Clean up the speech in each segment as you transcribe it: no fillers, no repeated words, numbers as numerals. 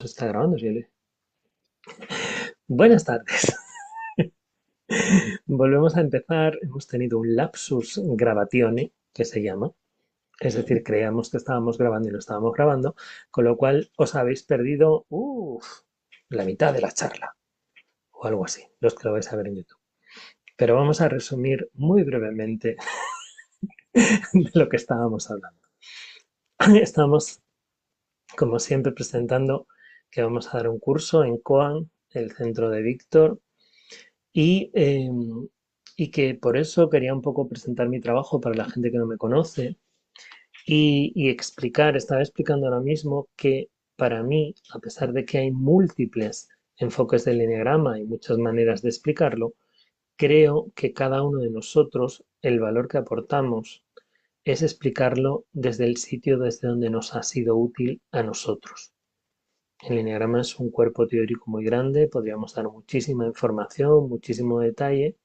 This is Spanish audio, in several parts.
Esto está grabando, ¿sí? Buenas tardes. Volvemos a empezar. Hemos tenido un lapsus gravatione, que se llama. Es decir, creíamos que estábamos grabando y no estábamos grabando, con lo cual os habéis perdido la mitad de la charla o algo así, los que lo vais a ver en YouTube. Pero vamos a resumir muy brevemente de lo que estábamos hablando. Estamos, como siempre, presentando que vamos a dar un curso en COAN, el centro de Víctor, Y, eh, y que por eso quería un poco presentar mi trabajo para la gente que no me conoce y explicar, estaba explicando ahora mismo que para mí, a pesar de que hay múltiples enfoques del enneagrama y muchas maneras de explicarlo, creo que cada uno de nosotros, el valor que aportamos es explicarlo desde el sitio desde donde nos ha sido útil a nosotros. El enneagrama es un cuerpo teórico muy grande, podríamos dar muchísima información, muchísimo detalle,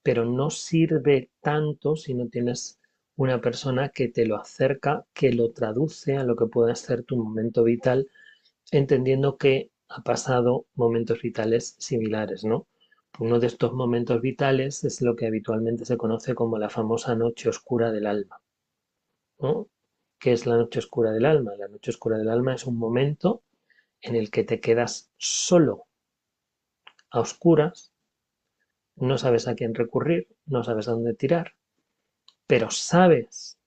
pero no sirve tanto si no tienes una persona que te lo acerca, que lo traduce a lo que pueda ser tu momento vital, entendiendo que ha pasado momentos vitales similares, ¿no? Uno de estos momentos vitales es lo que habitualmente se conoce como la famosa noche oscura del alma, ¿no? ¿Qué es la noche oscura del alma? La noche oscura del alma es un momento en el que te quedas solo, a oscuras, no sabes a quién recurrir, no sabes a dónde tirar, pero sabes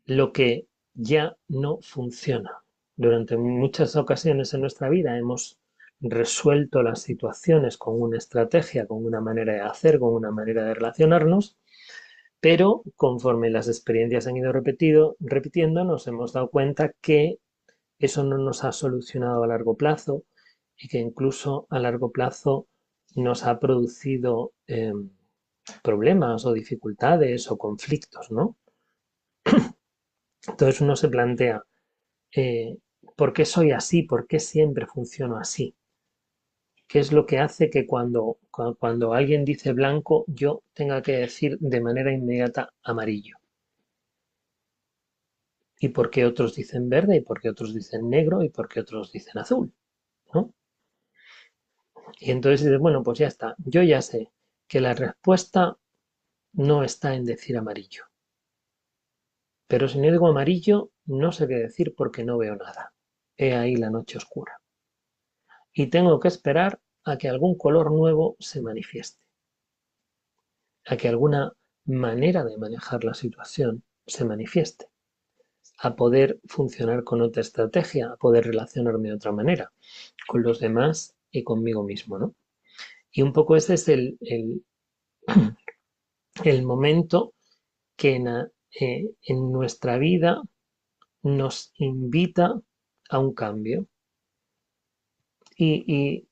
lo que ya no funciona. Durante muchas ocasiones en nuestra vida hemos resuelto las situaciones con una estrategia, con una manera de hacer, con una manera de relacionarnos, pero conforme las experiencias han ido repitiendo, nos hemos dado cuenta que eso no nos ha solucionado a largo plazo y que incluso a largo plazo nos ha producido problemas o dificultades o conflictos, ¿no? Entonces uno se plantea, eh, ¿por qué soy así? ¿Por qué siempre funciono así? ¿Qué es lo que hace que cuando alguien dice blanco, yo tenga que decir de manera inmediata amarillo? ¿Y por qué otros dicen verde? ¿Y por qué otros dicen negro? ¿Y por qué otros dicen azul? ¿No? Y entonces dices, bueno, pues ya está. Yo ya sé que la respuesta no está en decir amarillo. Pero si no digo amarillo, no sé qué decir porque no veo nada. He ahí la noche oscura. Y tengo que esperar a que algún color nuevo se manifieste, a que alguna manera de manejar la situación se manifieste, a poder funcionar con otra estrategia, a poder relacionarme de otra manera, con los demás y conmigo mismo, ¿no? Y un poco ese es el momento que en nuestra vida nos invita a un cambio y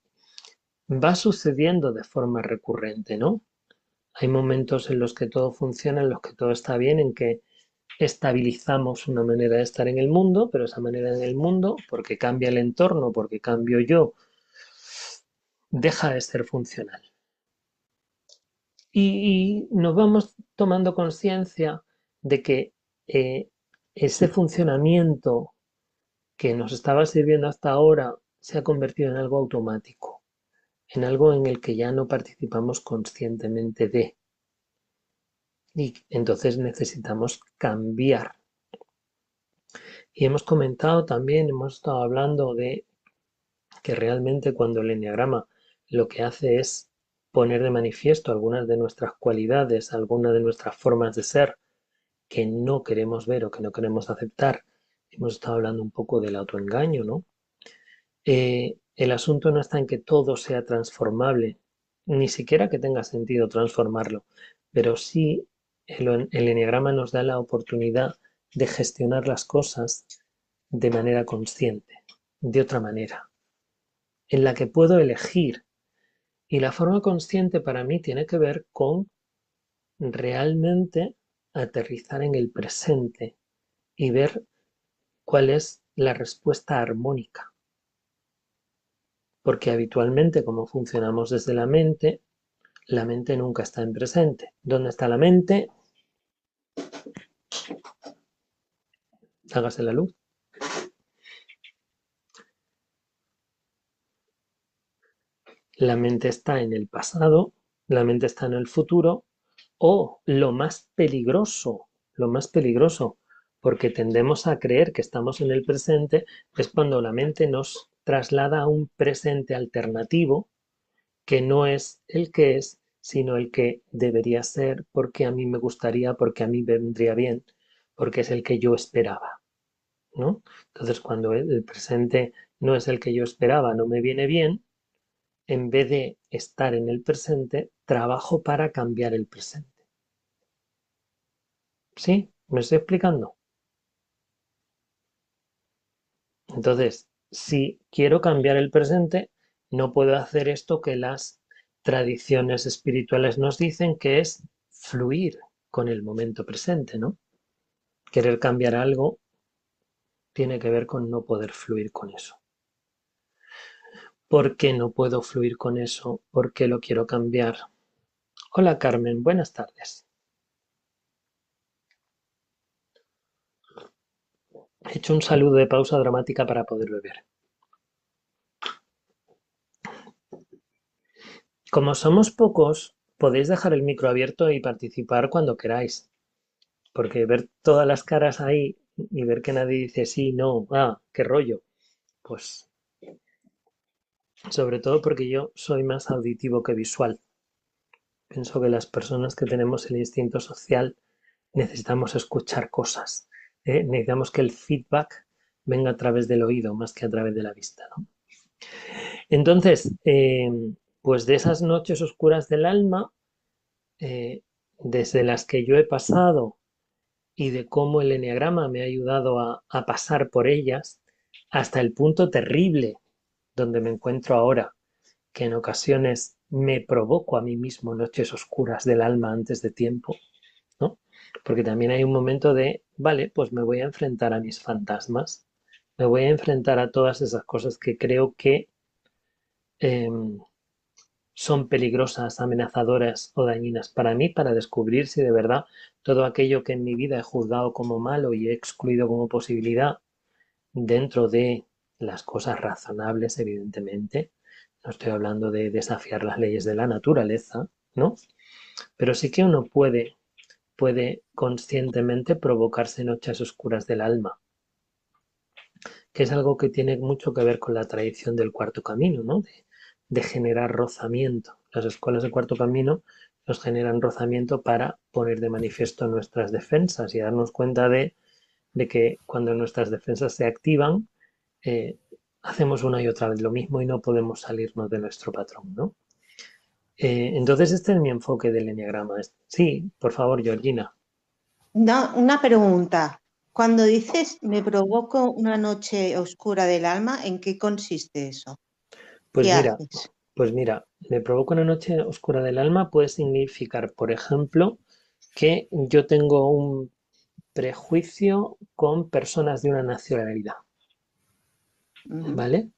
va sucediendo de forma recurrente, ¿no? Hay momentos en los que todo funciona, en los que todo está bien, en que estabilizamos una manera de estar en el mundo, pero esa manera en el mundo, porque cambia el entorno, porque cambio yo, deja de ser funcional. Y nos vamos tomando conciencia de que eh, ese funcionamiento que nos estaba sirviendo hasta ahora se ha convertido en algo automático, en algo en el que ya no participamos conscientemente de. Y entonces necesitamos cambiar. Y hemos comentado también, hemos estado hablando de que realmente cuando el enneagrama lo que hace es poner de manifiesto algunas de nuestras cualidades, algunas de nuestras formas de ser que no queremos ver o que no queremos aceptar. Hemos estado hablando un poco del autoengaño, ¿no? El asunto no está en que todo sea transformable, ni siquiera que tenga sentido transformarlo, pero sí el enneagrama nos da la oportunidad de gestionar las cosas de manera consciente, de otra manera, en la que puedo elegir. Y la forma consciente para mí tiene que ver con realmente aterrizar en el presente y ver cuál es la respuesta armónica. Porque habitualmente, como funcionamos desde la mente nunca está en presente. ¿Dónde está la mente? Hágase la luz. La mente está en el pasado, la mente está en el futuro o lo más peligroso, porque tendemos a creer que estamos en el presente, es cuando la mente nos traslada a un presente alternativo que no es el que es, sino el que debería ser, porque a mí me gustaría, porque a mí vendría bien, porque es el que yo esperaba, ¿no? Entonces, cuando el presente no es el que yo esperaba, no me viene bien, en vez de estar en el presente, trabajo para cambiar el presente. ¿Sí? ¿Me estoy explicando? Entonces, si quiero cambiar el presente, no puedo hacer esto que las tradiciones espirituales nos dicen, que es fluir con el momento presente, ¿no? Querer cambiar algo tiene que ver con no poder fluir con eso. ¿Por qué no puedo fluir con eso? ¿Por qué lo quiero cambiar? Hola Carmen, buenas tardes. He hecho un saludo de pausa dramática para poder beber. Como somos pocos, podéis dejar el micro abierto y participar cuando queráis, porque ver todas las caras ahí y ver que nadie dice sí, no, qué rollo, pues sobre todo porque yo soy más auditivo que visual. Pienso que las personas que tenemos el instinto social necesitamos escuchar cosas, ¿eh? Necesitamos que el feedback venga a través del oído más que a través de la vista, ¿no? Entonces, pues de esas noches oscuras del alma, eh, desde las que yo he pasado y de cómo el eneagrama me ha ayudado a pasar por ellas, hasta el punto terrible donde me encuentro ahora, que en ocasiones me provoco a mí mismo noches oscuras del alma antes de tiempo, ¿no? Porque también hay un momento de, vale, pues me voy a enfrentar a mis fantasmas, me voy a enfrentar a todas esas cosas que creo que eh, son peligrosas, amenazadoras o dañinas para mí, para descubrir si de verdad todo aquello que en mi vida he juzgado como malo y he excluido como posibilidad dentro de las cosas razonables, evidentemente. No estoy hablando de desafiar las leyes de la naturaleza, ¿no? Pero sí que uno puede conscientemente provocarse noches oscuras del alma, que es algo que tiene mucho que ver con la tradición del cuarto camino, ¿no? De generar rozamiento. Las escuelas del cuarto camino nos generan rozamiento para poner de manifiesto nuestras defensas y darnos cuenta de que cuando nuestras defensas se activan, eh, hacemos una y otra vez lo mismo y no podemos salirnos de nuestro patrón, ¿no? Entonces este es mi enfoque del enneagrama. Sí, por favor, Georgina. No, una pregunta. Cuando dices me provoco una noche oscura del alma, ¿en qué consiste eso? Pues ¿Qué mira, haces? pues mira, me provoca una noche oscura del alma puede significar, por ejemplo, que yo tengo un prejuicio con personas de una nacionalidad, Ujú. ¿vale?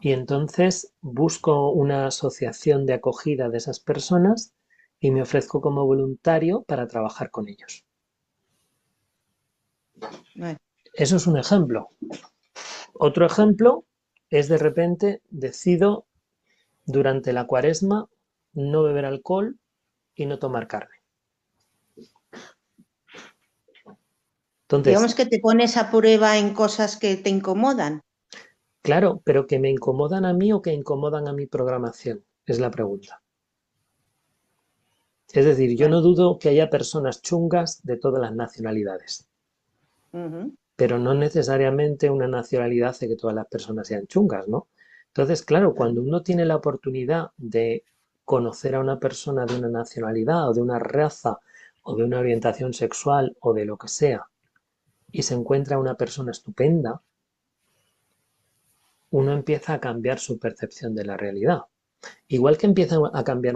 Y entonces busco una asociación de acogida de esas personas y me ofrezco como voluntario para trabajar con ellos. Bueno, Eso es un ejemplo. Otro ejemplo es de repente decido durante la cuaresma no beber alcohol y no tomar carne. Entonces, digamos que te pones a prueba en cosas que te incomodan. claro, pero que me incomodan a mí o que incomodan a mi programación, es la pregunta. Es decir, yo Bueno, no dudo que haya personas chungas de todas las nacionalidades, ujú. pero no necesariamente una nacionalidad hace que todas las personas sean chungas, ¿no? Entonces, claro, Claro. cuando uno tiene la oportunidad de conocer a una persona de una nacionalidad o de una raza o de una orientación sexual o de lo que sea, y se encuentra una persona estupenda, uno empieza a cambiar su percepción de la realidad. Igual que empieza a cambiar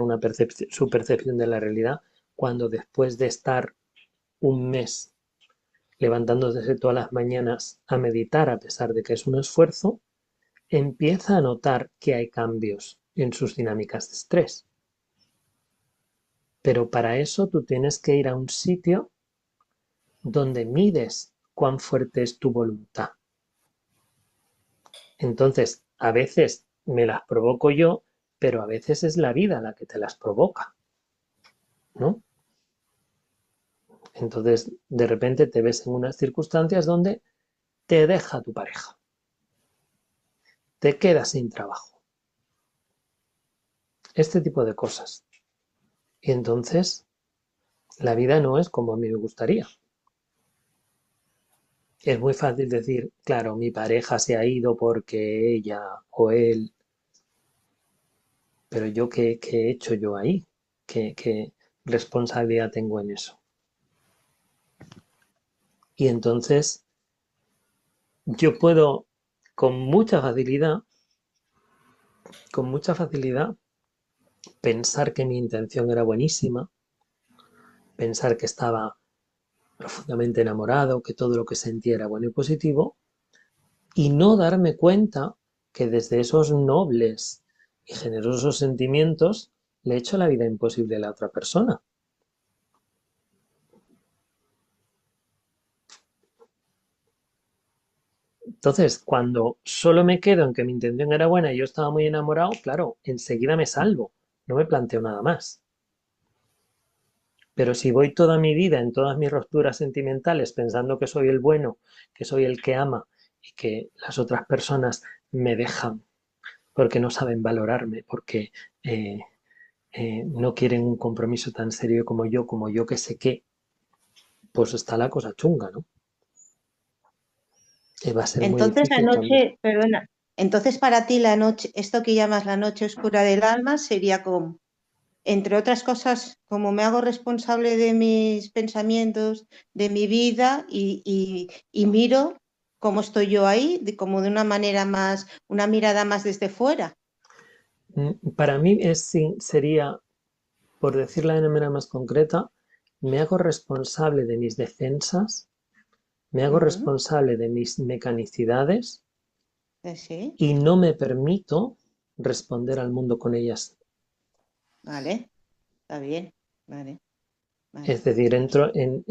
su percepción de la realidad cuando después de estar un mes levantándose todas las mañanas a meditar a pesar de que es un esfuerzo, empieza a notar que hay cambios en sus dinámicas de estrés. Pero para eso tú tienes que ir a un sitio donde mides cuán fuerte es tu voluntad. Entonces, a veces me las provoco yo, pero a veces es la vida la que te las provoca, ¿no? Entonces, de repente te ves en unas circunstancias donde te deja tu pareja, te quedas sin trabajo, este tipo de cosas. Y entonces, la vida no es como a mí me gustaría. Es muy fácil decir, claro, mi pareja se ha ido porque ella o él, pero yo qué he hecho yo ahí, qué responsabilidad tengo en eso. Y entonces yo puedo con mucha facilidad, con mucha facilidad, pensar que mi intención era buenísima, pensar que estaba profundamente enamorado, que todo lo que sentía era bueno y positivo, y no darme cuenta que desde esos nobles y generosos sentimientos le he hecho la vida imposible a la otra persona. Entonces, cuando solo me quedo en que mi intención era buena y yo estaba muy enamorado, claro, enseguida me salvo, no me planteo nada más. Pero si voy toda mi vida en todas mis rupturas sentimentales pensando que soy el bueno, que soy el que ama y que las otras personas me dejan porque no saben valorarme, porque eh, no quieren un compromiso tan serio como yo que sé qué, pues está la cosa chunga, ¿no? Va a ser muy Entonces la difícil cambiar. noche, perdona, entonces para ti la noche, esto que llamas la noche oscura del alma sería como, entre otras cosas, como me hago responsable de mis pensamientos, de mi vida y miro cómo estoy yo ahí, como de una manera más, una mirada más desde fuera. Para mí sería, por decirlo de una manera más concreta, me hago responsable de mis defensas, me hago Ujú. responsable de mis mecanicidades Sí, y no me permito responder al mundo con ellas. vale, está bien, vale, vale. Es decir, entro en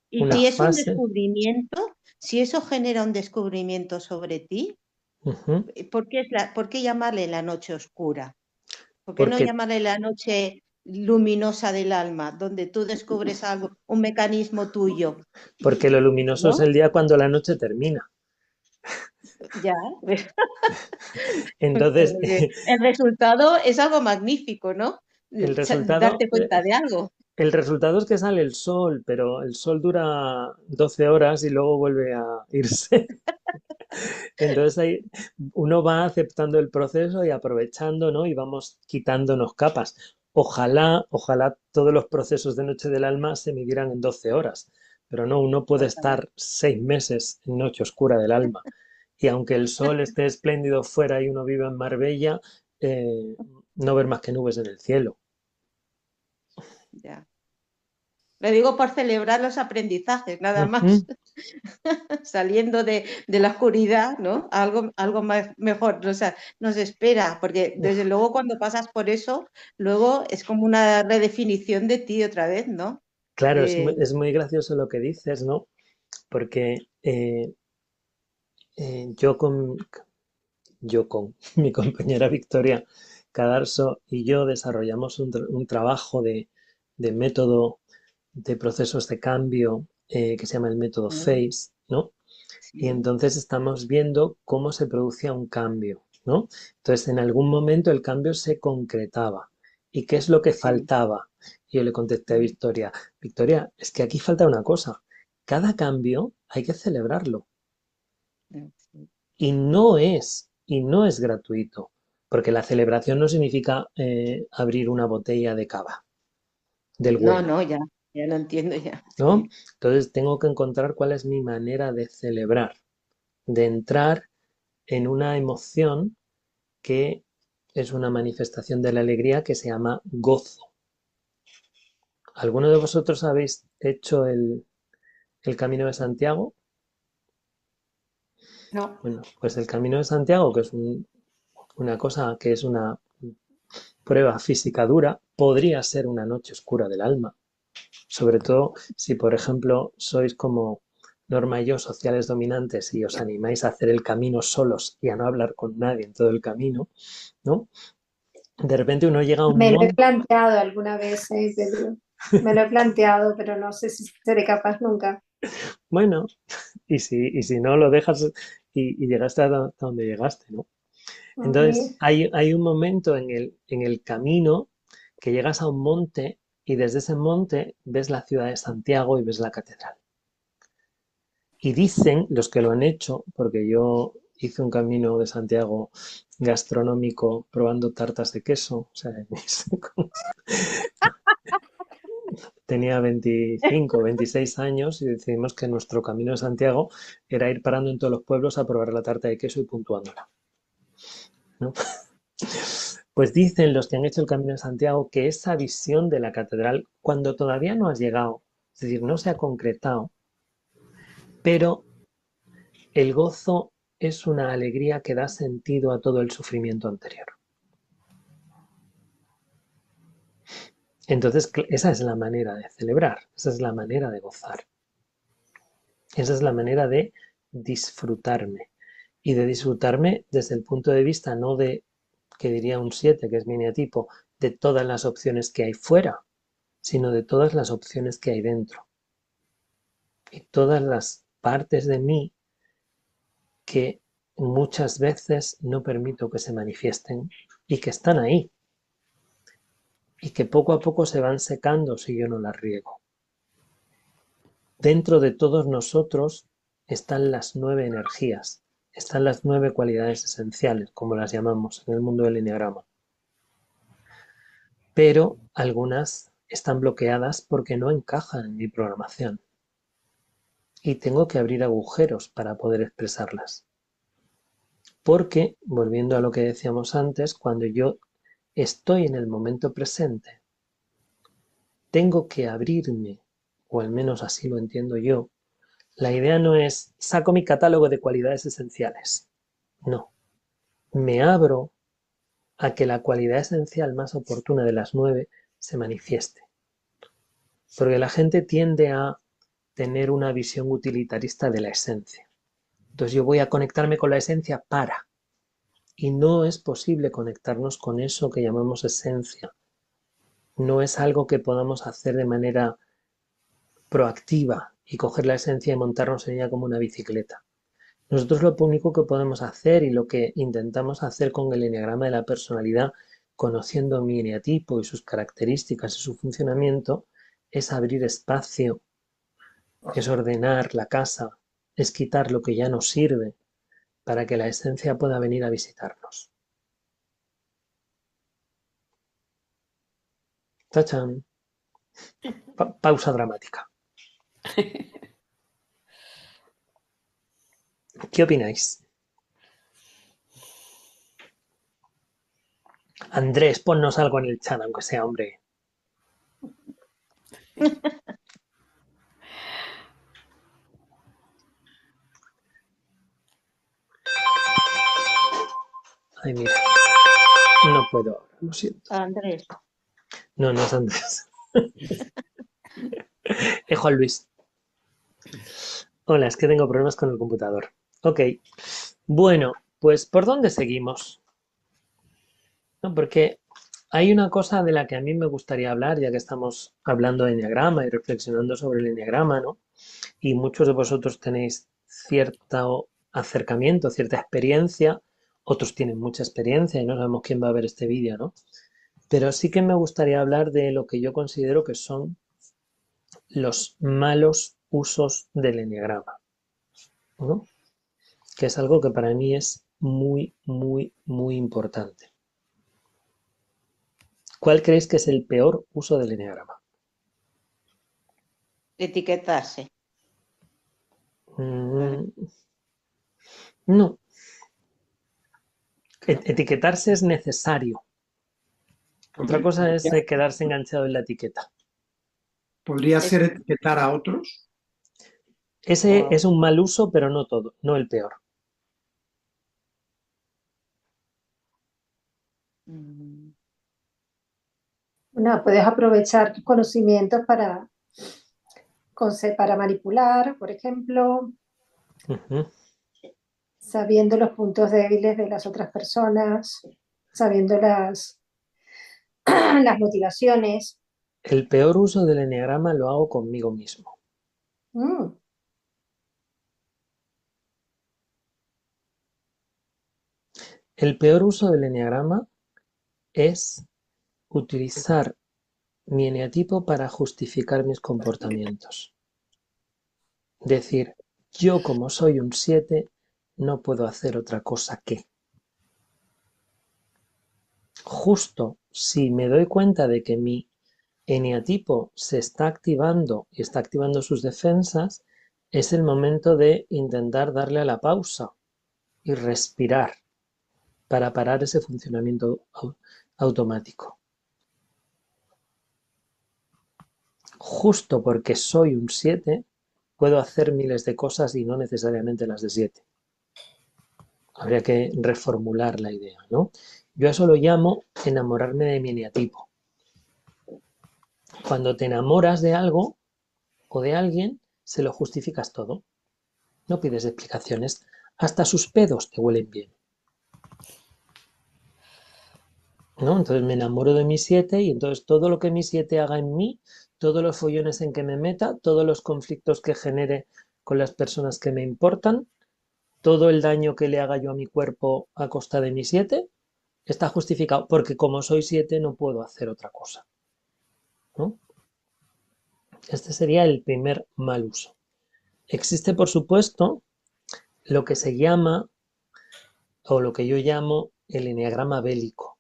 Y una si es un fase. descubrimiento, si eso genera un descubrimiento sobre ti, Ujú. ¿por qué llamarle la noche oscura? ¿Por qué no Porque, llamarle la noche luminosa del alma, donde tú descubres algo, un mecanismo tuyo, porque lo luminoso es ¿no? el día cuando la noche termina. Ya, Entonces, porque el resultado es algo magnífico, ¿no? el resultado, Darte cuenta de algo. el resultado es que sale el sol, pero el sol dura 12 horas y luego vuelve a irse. Entonces ahí uno va aceptando el proceso y aprovechando, ¿no? Y vamos quitándonos capas. Ojalá todos los procesos de Noche del Alma se midieran en 12 horas, pero no, uno puede Ojalá. estar 6 meses en Noche Oscura del Alma. Y aunque el sol esté espléndido fuera y uno viva en Marbella, no ver más que nubes en el cielo. Ya. Lo digo por celebrar los aprendizajes, nada más. Ujú. Saliendo de la oscuridad, ¿no? Algo más, mejor nos espera, porque desde luego cuando pasas por eso, luego es como una redefinición de ti otra vez, ¿no? Claro, De, es muy gracioso lo que dices, ¿no? Porque yo con mi compañera Victoria Cadarso y yo desarrollamos un trabajo de método de procesos de cambio que se llama el método FACE, ¿no? Y sí, entonces estamos viendo cómo se producía un cambio, ¿no? Entonces, en algún momento el cambio se concretaba. ¿Y qué es lo que sí, faltaba? Y yo le contesté a Victoria, Victoria, es que aquí falta una cosa. Cada cambio hay que celebrarlo. sí. Y no es gratuito, porque la celebración no significa abrir una botella de cava, del No, bueno, no, ya lo entiendo ya. ¿no? Sí, Entonces tengo que encontrar cuál es mi manera de celebrar, de entrar en una emoción que es una manifestación de la alegría que se llama gozo. ¿Alguno de vosotros habéis hecho el Camino de Santiago? no, Bueno, pues el Camino de Santiago, que es una cosa que es una prueba física dura, podría ser una noche oscura del alma. Sobre todo si, por ejemplo, sois como Norma y yo, sociales dominantes, y os animáis a hacer el camino solos y a no hablar con nadie en todo el camino, ¿no? De repente uno llega a un Me lo he monte. planteado alguna vez, Pedro. Me lo he planteado, pero no sé si seré capaz nunca. Bueno, y si no lo dejas y llegaste hasta donde llegaste, ¿no? Entonces, Ujú. hay un momento en el camino que llegas a un monte y desde ese monte ves la ciudad de Santiago y ves la catedral. Y dicen los que lo han hecho, porque yo hice un camino de Santiago gastronómico probando tartas de queso, o sea, tenía 25, 26 años y decidimos que nuestro camino de Santiago era ir parando en todos los pueblos a probar la tarta de queso y puntuándola, ¿no? Pues dicen los que han hecho el Camino de Santiago que esa visión de la catedral, cuando todavía no has llegado, es decir, no se ha concretado, pero el gozo es una alegría que da sentido a todo el sufrimiento anterior. Entonces, esa es la manera de celebrar, esa es la manera de gozar, esa es la manera de disfrutarme. Y de disfrutarme desde el punto de vista no de, que diría un 7, que es mi eneatipo, de todas las opciones que hay fuera, sino de todas las opciones que hay dentro. Y todas las partes de mí que muchas veces no permito que se manifiesten y que están ahí y que poco a poco se van secando si yo no las riego. Dentro de todos nosotros están las 9 energías, están las 9 cualidades esenciales, como las llamamos en el mundo del eneagrama. Pero algunas están bloqueadas porque no encajan en mi programación y tengo que abrir agujeros para poder expresarlas. Porque, volviendo a lo que decíamos antes, cuando yo estoy en el momento presente, tengo que abrirme, o al menos así lo entiendo yo. La idea no es saco mi catálogo de cualidades esenciales. No, me abro a que la cualidad esencial más oportuna de las 9 se manifieste. Porque la gente tiende a tener una visión utilitarista de la esencia. Entonces yo voy a conectarme con la esencia para. Y no es posible conectarnos con eso que llamamos esencia. No es algo que podamos hacer de manera proactiva y coger la esencia y montarnos en ella como una bicicleta. Nosotros lo único que podemos hacer y lo que intentamos hacer con el eneagrama de la personalidad, conociendo mi eneatipo y sus características y su funcionamiento, es abrir espacio, es ordenar la casa, es quitar lo que ya no sirve para que la esencia pueda venir a visitarnos. ¡Tachán! Pausa dramática. ¿Qué opináis? Andrés, ponnos algo en el chat, aunque sea hombre. Ay, mira, no puedo ahora, lo siento. Andrés. No, no es Andrés. Es Juan Luis. Hola, es que tengo problemas con el computador. Ok, bueno, pues ¿por dónde seguimos? ¿No? Porque hay una cosa de la que a mí me gustaría hablar, ya que estamos hablando de enneagrama y reflexionando sobre el enneagrama, ¿no? Y muchos de vosotros tenéis cierto acercamiento, cierta experiencia, otros tienen mucha experiencia y no sabemos quién va a ver este vídeo, ¿no? Pero sí que me gustaría hablar de lo que yo considero que son los malos usos del enneagrama, ¿no? Que es algo que para mí es muy, muy, muy importante. ¿Cuál creéis que es el peor uso del enneagrama? Etiquetarse. Mm, no, etiquetarse es necesario. Otra cosa es quedarse enganchado en la etiqueta. Podría Es- ser etiquetar a otros. Ese es un mal uso, pero no todo, no el peor. Mm, No, puedes aprovechar tus conocimientos para para manipular, por ejemplo, Ujú. sabiendo los puntos débiles de las otras personas, sabiendo las motivaciones. El peor uso del eneagrama lo hago conmigo mismo. Mm, El peor uso del eneagrama es utilizar mi eneatipo para justificar mis comportamientos. Decir, yo como soy un 7 no puedo hacer otra cosa que. Justo si me doy cuenta de que mi eneatipo se está activando y está activando sus defensas, es el momento de intentar darle a la pausa y respirar para parar ese funcionamiento automático. Justo porque soy un 7, puedo hacer miles de cosas y no necesariamente las de 7. Habría que reformular la idea, ¿no? Yo a eso lo llamo enamorarme de mi eneatipo. Cuando te enamoras de algo o de alguien, se lo justificas todo. No pides explicaciones. Hasta sus pedos te huelen bien, ¿no? Entonces me enamoro de mi 7 y entonces todo lo que mi 7 haga en mí, todos los follones en que me meta, todos los conflictos que genere con las personas que me importan, todo el daño que le haga yo a mi cuerpo a costa de mi 7, está justificado, porque como soy 7 no puedo hacer otra cosa, ¿no? Este sería el primer mal uso. Existe, por supuesto, lo que se llama, o lo que yo llamo, el eneagrama bélico.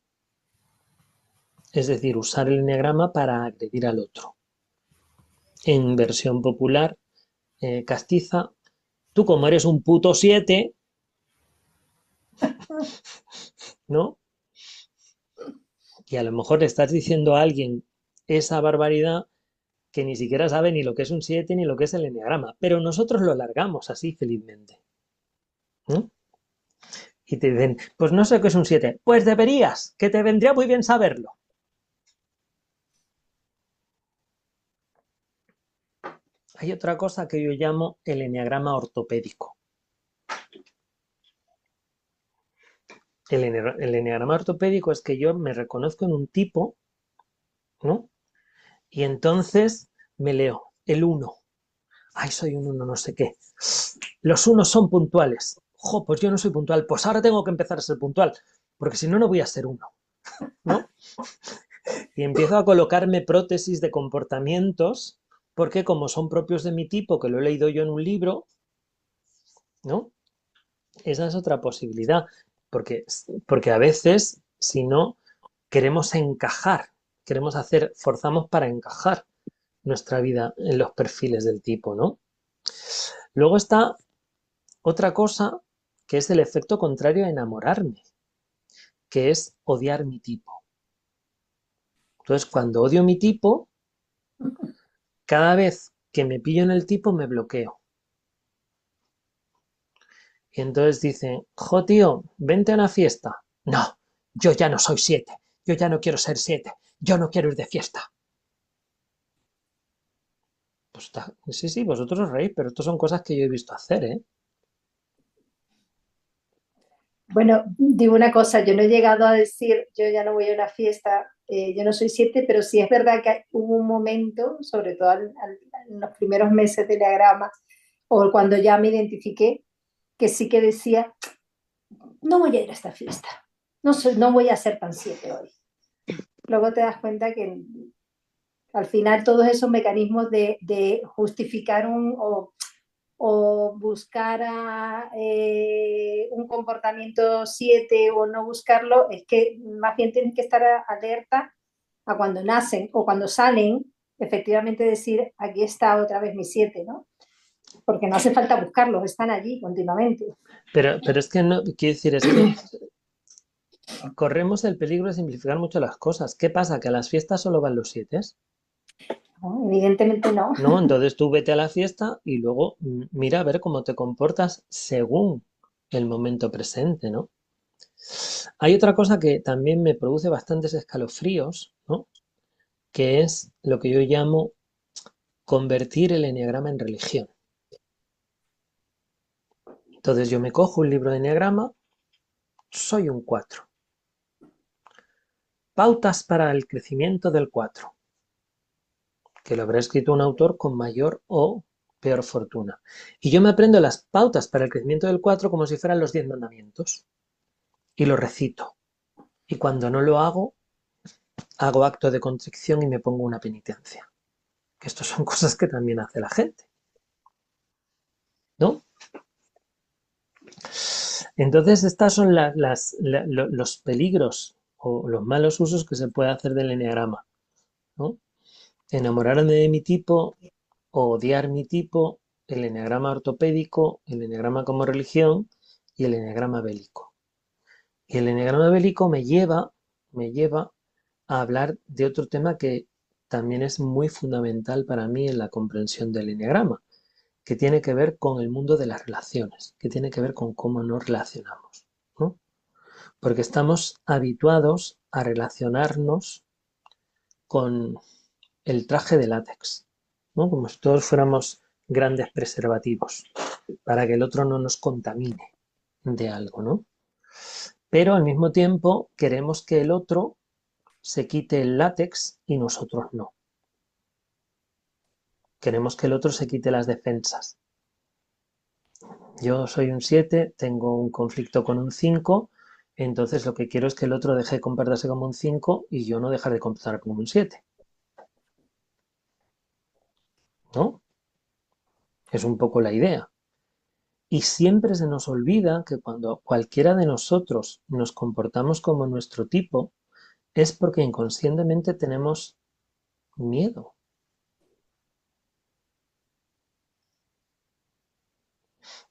Es decir, usar el eneagrama para agredir al otro. En versión popular, castiza, tú como eres un puto 7, ¿no? Y a lo mejor le estás diciendo a alguien esa barbaridad que ni siquiera sabe ni lo que es un 7 ni lo que es el eneagrama, pero nosotros lo largamos así felizmente, ¿no? Y te dicen, pues no sé qué es un 7, pues deberías, que te vendría muy bien saberlo. Hay otra cosa que yo llamo el eneagrama ortopédico. El eneagrama ortopédico es que yo me reconozco en un tipo, ¿no? Y entonces me leo el 1. Ay, soy un 1 no sé qué. Los unos son puntuales. Jo, pues yo no soy puntual. Pues ahora tengo que empezar a ser puntual, porque si no, no voy a ser uno, ¿no? Y empiezo a colocarme prótesis de comportamientos, porque como son propios de mi tipo, que lo he leído yo en un libro, ¿no? Esa es otra posibilidad, porque a veces, si no, queremos encajar, forzamos para encajar nuestra vida en los perfiles del tipo, ¿no? Luego está otra cosa que es el efecto contrario a enamorarme, que es odiar mi tipo. Entonces, cuando odio mi tipo, cada vez que me pillo en el tipo me bloqueo. Y entonces dicen, jo tío, vente a una fiesta. No, yo ya no soy 7, yo ya no quiero ser 7, yo no quiero ir de fiesta. Pues está, sí, sí, vosotros os reís, pero esto son cosas que yo he visto hacer, ¿eh? Bueno, digo una cosa, yo no he llegado a decir, yo ya no voy a una fiesta, yo no soy 7, pero sí es verdad que hubo un momento, sobre todo en los primeros meses de diagrama, o cuando ya me identifiqué, que sí que decía, no voy a ir a esta fiesta, no voy a ser tan 7 hoy. Luego te das cuenta que al final todos esos mecanismos de justificar o buscar un comportamiento 7 o no buscarlo, es que más bien tienes que estar alerta a cuando nacen o cuando salen, efectivamente decir, aquí está otra vez mi 7, ¿no? Porque no hace falta buscarlos, están allí continuamente. Pero es que no, quiero decir, es que corremos el peligro de simplificar mucho las cosas. ¿Qué pasa? ¿Que a las fiestas solo van los 7? ¿No? Evidentemente no. No, entonces tú vete a la fiesta y luego mira a ver cómo te comportas según el momento presente, ¿no? Hay otra cosa que también me produce bastantes escalofríos, ¿no? Que es lo que yo llamo convertir el eneagrama en religión. Entonces yo me cojo un libro de eneagrama, soy un 4. Pautas para el crecimiento del 4, que lo habrá escrito un autor con mayor o peor fortuna. Y yo me aprendo las pautas para el crecimiento del 4 como si fueran los 10 mandamientos. Y lo recito. Y cuando no lo hago, hago acto de contrición y me pongo una penitencia. Que esto son cosas que también hace la gente, ¿no? Entonces, estas son los peligros o los malos usos que se puede hacer del eneagrama, ¿no? Enamorarme de mi tipo o odiar mi tipo, el eneagrama ortopédico, el eneagrama como religión y el eneagrama bélico. Y el eneagrama bélico me lleva a hablar de otro tema que también es muy fundamental para mí en la comprensión del eneagrama, que tiene que ver con el mundo de las relaciones, que tiene que ver con cómo nos relacionamos, ¿no? Porque estamos habituados a relacionarnos con el traje de látex, ¿no? Como si todos fuéramos grandes preservativos, para que el otro no nos contamine de algo, ¿no? Pero al mismo tiempo queremos que el otro se quite el látex y nosotros no. Queremos que el otro se quite las defensas. Yo soy un 7, tengo un conflicto con un 5, entonces lo que quiero es que el otro deje de comportarse como un 5 y yo no dejar de comportarme como un 7, ¿no? Es un poco la idea. Y siempre se nos olvida que cuando cualquiera de nosotros nos comportamos como nuestro tipo, es porque inconscientemente tenemos miedo.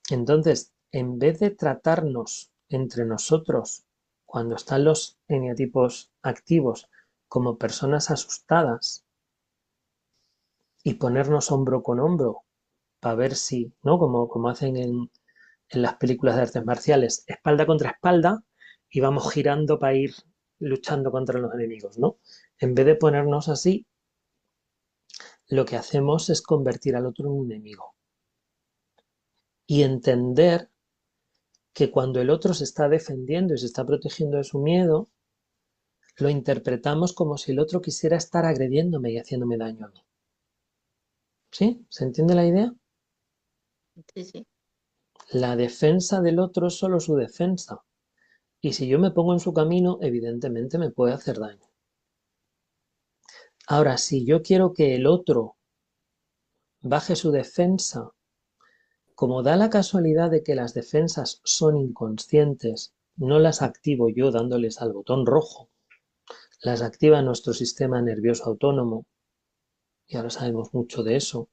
Entonces, en vez de tratarnos entre nosotros, cuando están los eneatipos activos, como personas asustadas, y ponernos hombro con hombro para ver si, ¿no? Como hacen en las películas de artes marciales, espalda contra espalda, y vamos girando para ir luchando contra los enemigos, ¿no? En vez de ponernos así, lo que hacemos es convertir al otro en un enemigo. Y entender que cuando el otro se está defendiendo y se está protegiendo de su miedo, lo interpretamos como si el otro quisiera estar agrediéndome y haciéndome daño a mí. ¿Sí? ¿Se entiende la idea? Sí, sí. La defensa del otro es solo su defensa. Y si yo me pongo en su camino, evidentemente me puede hacer daño. Ahora, si yo quiero que el otro baje su defensa, como da la casualidad de que las defensas son inconscientes, no las activo yo dándoles al botón rojo, las activa nuestro sistema nervioso autónomo, y ahora sabemos mucho de eso,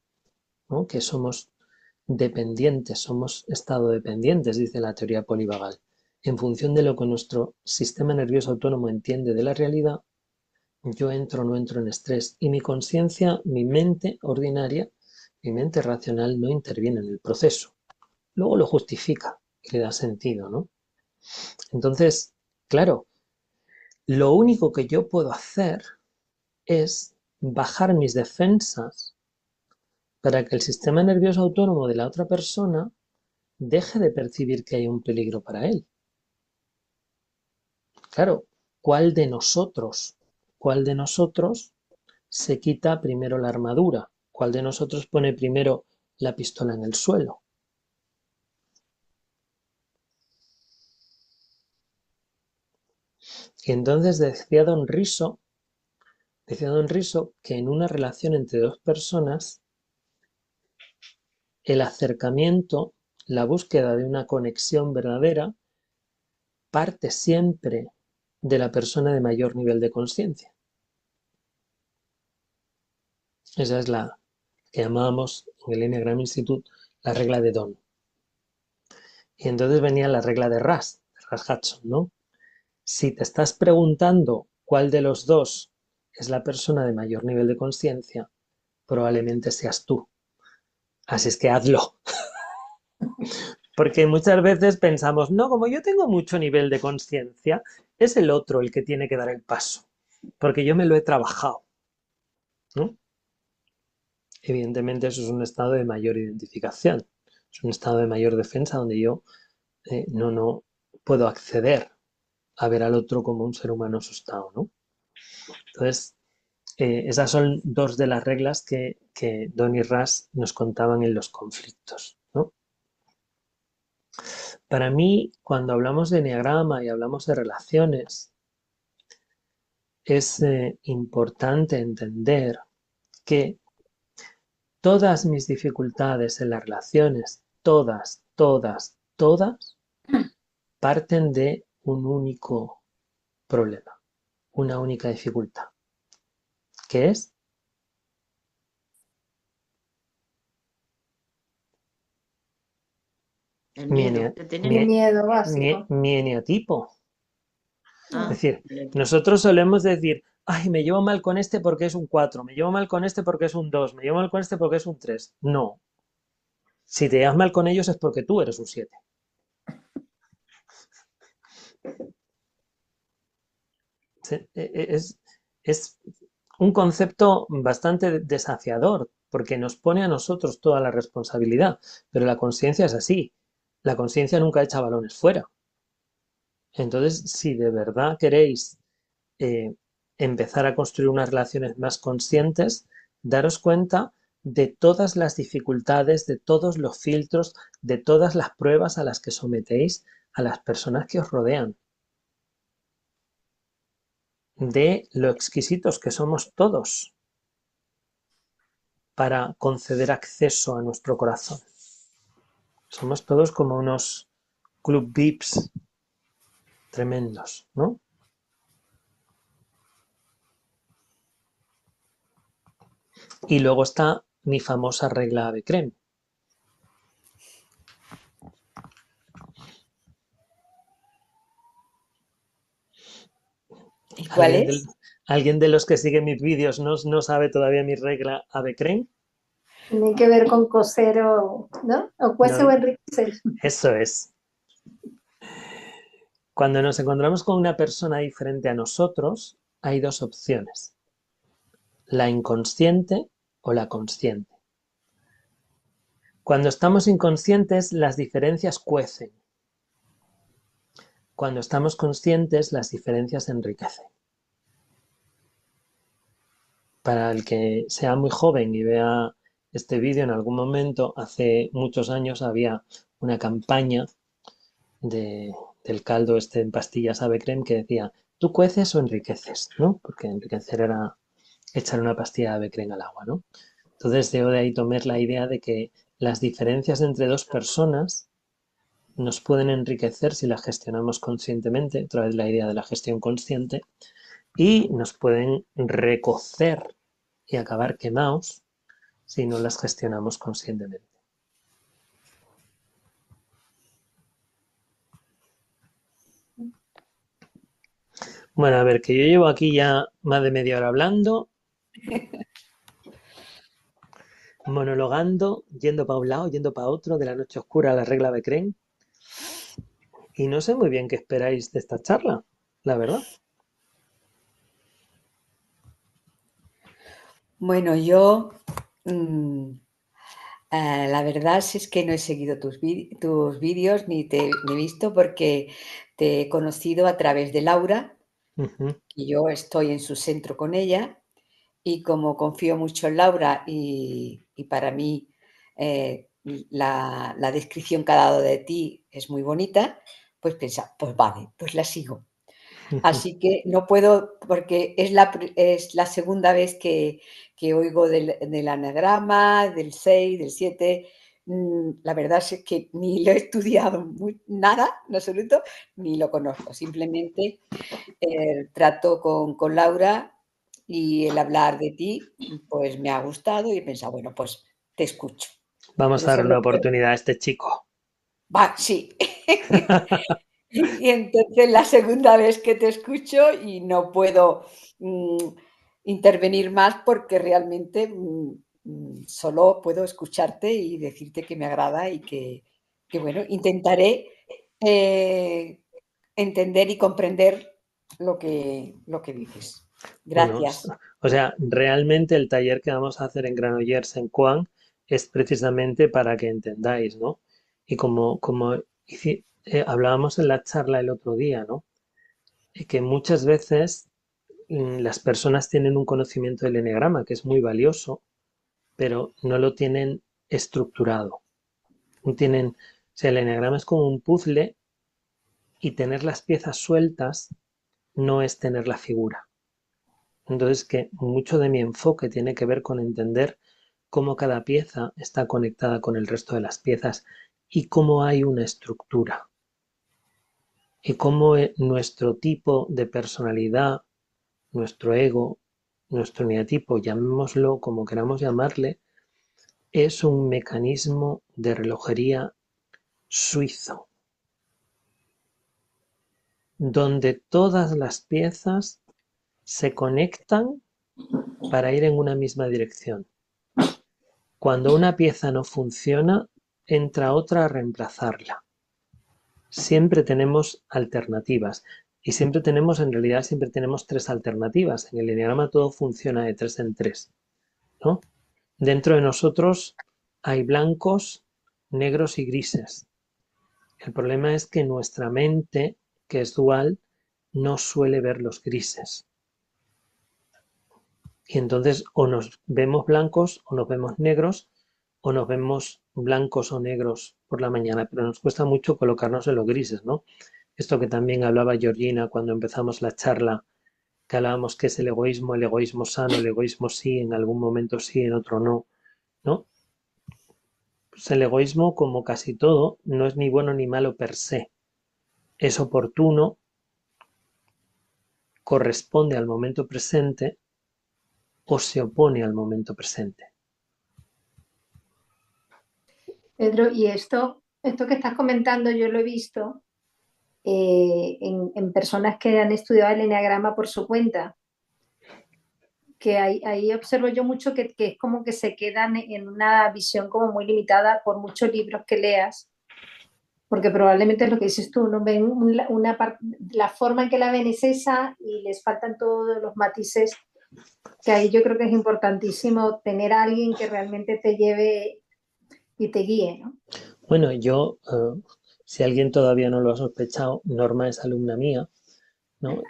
¿no? Que somos dependientes, somos estado dependientes, dice la teoría polivagal. En función de lo que nuestro sistema nervioso autónomo entiende de la realidad, yo entro o no entro en estrés. Y mi conciencia, mi mente ordinaria, mi mente racional no interviene en el proceso. Luego lo justifica y le da sentido, ¿no? Entonces, claro, lo único que yo puedo hacer es bajar mis defensas para que el sistema nervioso autónomo de la otra persona deje de percibir que hay un peligro para él. Claro, cuál de nosotros se quita primero la armadura? ¿Cuál de nosotros pone primero la pistola en el suelo? Y entonces decía Don Riso que en una relación entre dos personas, el acercamiento, la búsqueda de una conexión verdadera, parte siempre de la persona de mayor nivel de conciencia. Esa es la que llamábamos en el Enneagram Institute la regla de Don. Y entonces venía la regla de Ras Hudson, ¿no? Si te estás preguntando cuál de los dos es la persona de mayor nivel de conciencia, probablemente seas tú. Así es que hazlo. Porque muchas veces pensamos, no, como yo tengo mucho nivel de conciencia, es el otro el que tiene que dar el paso, porque yo me lo he trabajado, ¿no? evidentemente eso es un estado de mayor identificación, es un estado de mayor defensa donde yo no puedo acceder a ver al otro como un ser humano asustado, ¿no? Entonces, esas son dos de las reglas que Don y Ras nos contaban en los conflictos, ¿no? Para mí, cuando hablamos de enneagrama y hablamos de relaciones, es importante entender que todas mis dificultades en las relaciones, todas, parten de un único problema, una única dificultad, que es El mi, miedo enea- que mi, Un tenemos. miedo básico. mi eneatipo. Es Ah, decir, nosotros solemos decir, ay, me llevo mal con este porque es un 4, me llevo mal con este porque es un 2, me llevo mal con este porque es un 3. No, si te llevas mal con ellos es porque tú eres un 7. Es un concepto bastante desafiador porque nos pone a nosotros toda la responsabilidad, pero la conciencia es así. La conciencia nunca echa balones fuera. Entonces, si de verdad queréis eh, empezar a construir unas relaciones más conscientes, daros cuenta de todas las dificultades, de todos los filtros, de todas las pruebas a las que sometéis a las personas que os rodean, de lo exquisitos que somos todos para conceder acceso a nuestro corazón. Somos todos como unos club VIPs tremendos, ¿no? Y luego está mi famosa regla de Creme. ¿y cuál ¿Alguien, es? alguien de los que sigue mis vídeos no sabe todavía mi regla Ave Creme? Tiene que ver con coser o, ¿no? O cuece o No, enriquecer. eso es. Cuando nos encontramos con una persona diferente a nosotros, hay dos opciones: la inconsciente o la consciente. Cuando estamos inconscientes, las diferencias cuecen. Cuando estamos conscientes, las diferencias enriquecen. Para el que sea muy joven y vea este vídeo en algún momento, hace muchos años había una campaña de, del caldo este en pastillas Ave Creme que decía, ¿tú cueces o enriqueces? ¿No? Porque enriquecer era echar una pastilla de Ave Creme al agua, ¿no? Entonces yo de ahí tomé la idea de que las diferencias entre dos personas nos pueden enriquecer si las gestionamos conscientemente, a través de la idea de la gestión consciente, y nos pueden recocer y acabar quemados si no las gestionamos conscientemente. Bueno, a ver, que yo llevo aquí ya más de media hora hablando, monologando, yendo para un lado, yendo para otro, de la noche oscura a la regla de Crane, y no sé muy bien qué esperáis de esta charla, la verdad. Bueno, yo mm, la verdad es que no he seguido tus vídeos ni he visto porque te he conocido a través de Laura Ujú. y yo estoy en su centro con ella y como confío mucho en Laura y para mí la descripción que ha dado de ti es muy bonita, pues pensaba, pues vale, pues la sigo. Así que no puedo, porque es la segunda vez que oigo del anagrama, del 6, del 7. La verdad es que ni lo he estudiado nada en absoluto, ni lo conozco. Simplemente trato con Laura y el hablar de ti, pues me ha gustado y he pensado, bueno, pues te escucho. Vamos Pero a dar sobre una todo, oportunidad a este chico. va, sí. Y entonces la segunda vez que te escucho y no puedo mm, intervenir más porque realmente solo puedo escucharte y decirte que me agrada y que bueno, intentaré eh, entender y comprender lo que dices. Bueno, Gracias. O sea, realmente el taller que vamos a hacer en Granollers, en Coan, es precisamente para que entendáis, ¿no? Y hablábamos en la charla el otro día, ¿no? Que muchas veces las personas tienen un conocimiento del eneagrama que es muy valioso, pero no lo tienen estructurado. No tienen, o sea, el eneagrama es como un puzzle y tener las piezas sueltas no es tener la figura. Entonces, que mucho de mi enfoque tiene que ver con entender cómo cada pieza está conectada con el resto de las piezas y cómo hay una estructura y cómo nuestro tipo de personalidad, nuestro ego, nuestro neatipo, llamémoslo como queramos llamarle, es un mecanismo de relojería suizo, donde todas las piezas se conectan para ir en una misma dirección. Cuando una pieza no funciona, entra otra a reemplazarla. Siempre tenemos alternativas y en realidad siempre tenemos tres alternativas. En el eneagrama todo funciona de tres en tres, ¿no? Dentro de nosotros hay blancos, negros y grises. El problema es que nuestra mente, que es dual, no suele ver los grises. Y entonces o nos vemos blancos o nos vemos negros o nos vemos blancos o negros por la mañana, pero nos cuesta mucho colocarnos en los grises, ¿no? Esto que también hablaba Georgina cuando empezamos la charla, que hablábamos que es el egoísmo sano, el egoísmo sí, en algún momento sí, en otro no, ¿no? Pues el egoísmo, como casi todo, no es ni bueno ni malo per se. Es oportuno, corresponde al momento presente o se opone al momento presente. Pedro, y esto que estás comentando yo lo he visto en personas que han estudiado el eneagrama por su cuenta, que ahí observo yo mucho que es como que se quedan en una visión como muy limitada por muchos libros que leas, porque probablemente es lo que dices tú, no ven la forma en que la ven es esa y les faltan todos los matices, que ahí yo creo que es importantísimo tener a alguien que realmente te lleve y te guíe, ¿no? Bueno, si alguien todavía no lo ha sospechado, Norma es alumna mía, ¿no?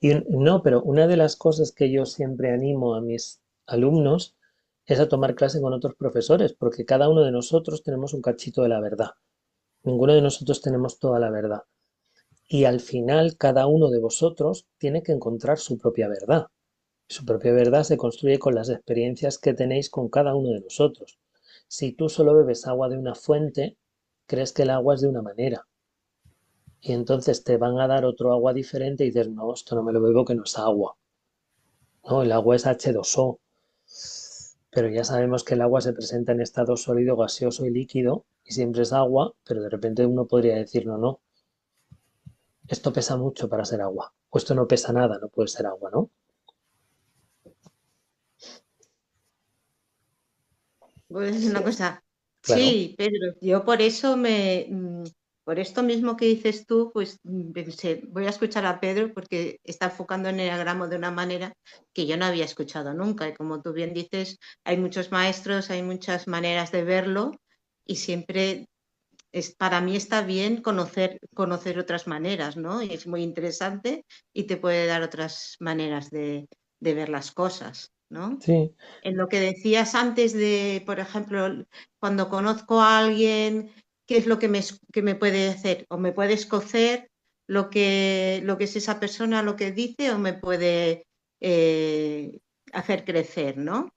Y no, pero una de las cosas que yo siempre animo a mis alumnos es a tomar clase con otros profesores, porque cada uno de nosotros tenemos un cachito de la verdad. Ninguno de nosotros tenemos toda la verdad. Y al final, cada uno de vosotros tiene que encontrar su propia verdad. Su propia verdad se construye con las experiencias que tenéis con cada uno de nosotros. Si tú solo bebes agua de una fuente, crees que el agua es de una manera. Y entonces te van a dar otro agua diferente y dices, no, esto no me lo bebo que no es agua. No, el agua es H2O. Pero ya sabemos que el agua se presenta en estado sólido, gaseoso y líquido y siempre es agua, pero de repente uno podría decir, no, no, esto pesa mucho para ser agua. O esto no pesa nada, no puede ser agua, ¿no? Voy a decir una cosa. Claro. Sí, Pedro, yo por eso por esto mismo que dices tú, pues pensé, voy a escuchar a Pedro porque está enfocando en el eneagrama de una manera que yo no había escuchado nunca. Y como tú bien dices, hay muchos maestros, hay muchas maneras de verlo y siempre para mí está bien conocer otras maneras, ¿no? Y es muy interesante y te puede dar otras maneras de ver las cosas, ¿no? Sí, En lo que decías antes de, por ejemplo, cuando conozco a alguien, ¿qué es lo que me puede hacer? O me puede escocer lo que es esa persona, lo que dice, o me puede hacer crecer, ¿no?